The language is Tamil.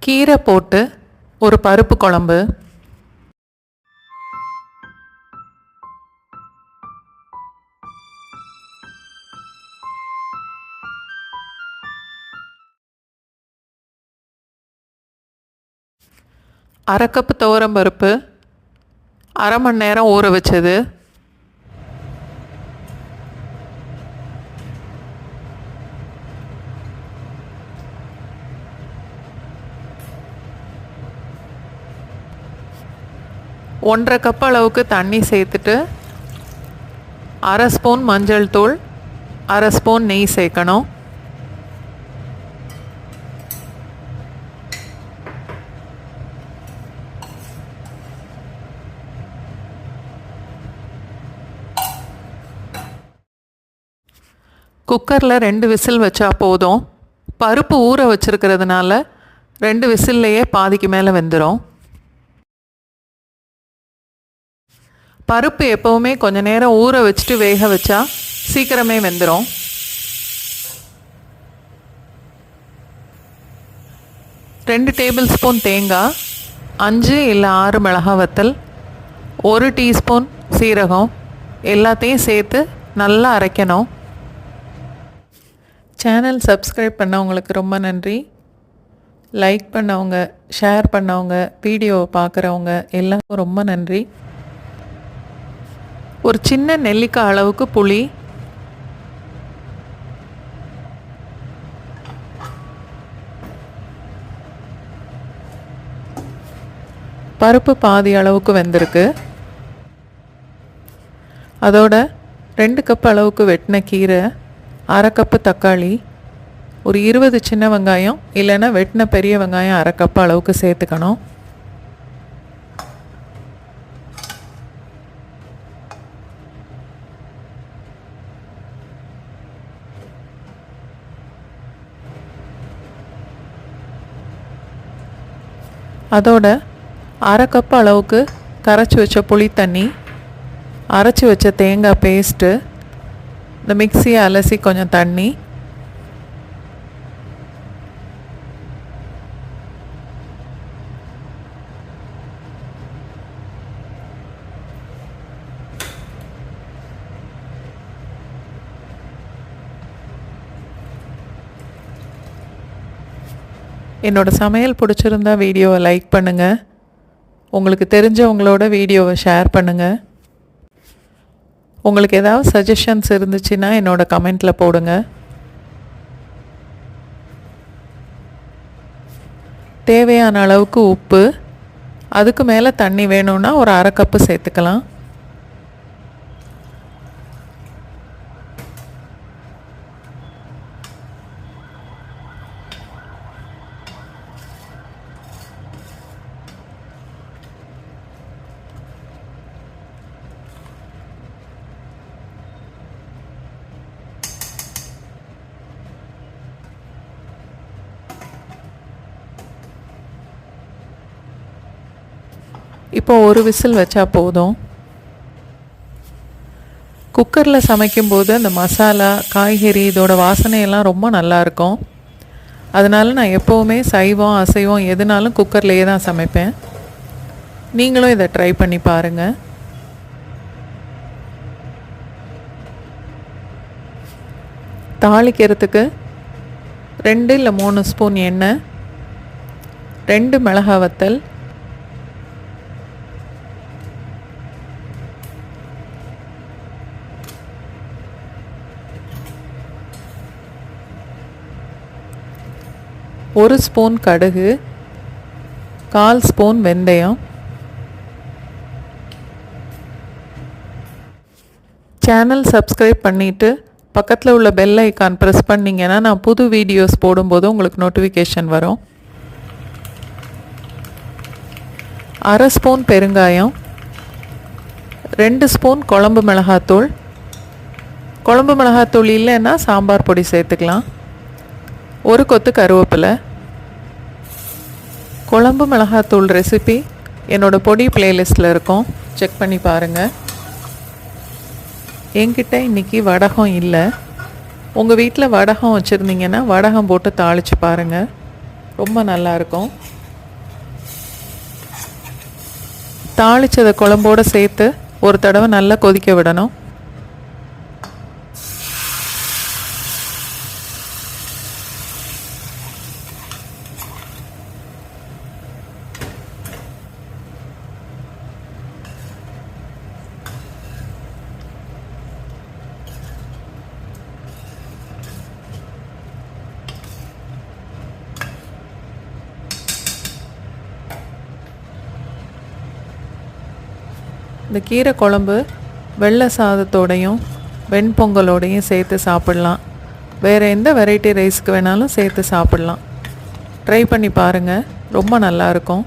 கீரை போட்டு ஒரு பருப்பு குழம்பு. அரை கப்பு துவரம் பருப்பு, அரை மணி நேரம் ஊற வச்சது. ஒன்றரை கப் அளவுக்கு தண்ணி சேர்த்துட்டு அரை ஸ்பூன் மஞ்சள் தூள், அரை ஸ்பூன் நெய் சேர்க்கணும். குக்கரில் 2 விசில் வச்சா போதும். பருப்பு ஊற வச்சுருக்கிறதுனால 2 விசில்லையே பாதிக்கு மேலே வெந்துடும். பருப்பு எப்போவுமே கொஞ்சம் நேரம் ஊற வச்சுட்டு வேக வச்சா சீக்கிரமே வெந்துடும். ரெண்டு டேபிள் ஸ்பூன் தேங்காய், 5 இல்லை 6 மிளகாய் வத்தல், 1 டீஸ்பூன் சீரகம் எல்லாத்தையும் சேர்த்து நல்லா அரைக்கணும். சேனல் சப்ஸ்கிரைப் பண்ணவங்களுக்கு ரொம்ப நன்றி. லைக் பண்ணவங்க, ஷேர் பண்ணவங்க, வீடியோவை பார்க்குறவங்க எல்லாருக்கும் ரொம்ப நன்றி. ஒரு சின்ன நெல்லிக்காய் அளவுக்கு புளி, பருப்பு பாதி அளவுக்கு வெந்திருக்கு. அதோட 2 கப் அளவுக்கு வெட்டின கீரை, அரை கப்பு தக்காளி, ஒரு 20 சின்ன வெங்காயம் இல்லைன்னா வெட்டின பெரிய வெங்காயம் அரை கப் அளவுக்கு சேர்த்துக்கணும். அதோட அரை கப் அளவுக்கு கரைச்சி வச்ச புளி தண்ணி, அரைச்சி வச்ச தேங்காய் பேஸ்ட்டு, இந்த மிக்சியை அலசி கொஞ்சம் தண்ணி, என்னோடய சமையல் பிடிச்சிருந்தா வீடியோவை லைக் பண்ணுங்கள். உங்களுக்கு தெரிஞ்சவங்களோட வீடியோவை ஷேர் பண்ணுங்கள். உங்களுக்கு ஏதாவது சஜஷன்ஸ் இருந்துச்சுன்னா என்னோடய கமெண்ட்டில் போடுங்க. தேவையான அளவுக்கு உப்பு, அதுக்கு மேலே தண்ணி வேணும்னா ஒரு அரை கப்பு சேர்த்துக்கலாம். இப்போ ஒரு விசில் வச்சா போதும். குக்கரில் சமைக்கும்போது அந்த மசாலா, காய்கறி இதோட வாசனையெல்லாம் ரொம்ப நல்லாயிருக்கும். அதனால் நான் எப்போவுமே சைவம் அசைவம் எதுனாலும் குக்கர்லேயே தான் சமைப்பேன். நீங்களும் இதை ட்ரை பண்ணி பாருங்கள். தாளிக்கிறதுக்கு 2 இல்லை 3 ஸ்பூன் எண்ணெய், 2 மிளகாய் வத்தல், ஒரு ஸ்பூன் கடுகு, 1/4 ஸ்பூன் வெந்தயம். சேனல் சப்ஸ்கிரைப் பண்ணிவிட்டு பக்கத்தில் உள்ள பெல் ஐக்கான் ப்ரெஸ் பண்ணிங்கன்னா நான் புது வீடியோஸ் போடும்போது உங்களுக்கு நோட்டிஃபிகேஷன் வரும். அரை ஸ்பூன் பெருங்காயம், 2 ஸ்பூன் குழம்பு மிளகாத்தூள். குழம்பு மிளகாத்தூள் இல்லைன்னா சாம்பார் பொடி சேர்த்துக்கலாம். ஒரு கொத்து கருவேப்பிலை. குழம்பு மிளகாத்தூள் ரெசிபி என்னோடய பொடி பிளேலிஸ்ட்டில் இருக்கும், செக் பண்ணி பாருங்கள். என்கிட்ட இன்றைக்கி வடகம் இல்லை. உங்கள் வீட்டில் வடகம் வச்சுருந்தீங்கன்னா வடகம் போட்டு தாளித்து பாருங்கள், ரொம்ப நல்லாயிருக்கும். தாளிச்சதை குழம்போடு சேர்த்து ஒரு தடவை நல்லா கொதிக்க விடணும். இந்த கீரை குழம்பு வெள்ளை சாதத்தோடையும் வெண்பொங்கலோடையும் சேர்த்து சாப்பிட்லாம். வேறு எந்த வெரைட்டி ரைஸ்க்கு வேணாலும் சேர்த்து சாப்பிட்லாம். ட்ரை பண்ணி பாருங்கள், ரொம்ப நல்லாயிருக்கும்.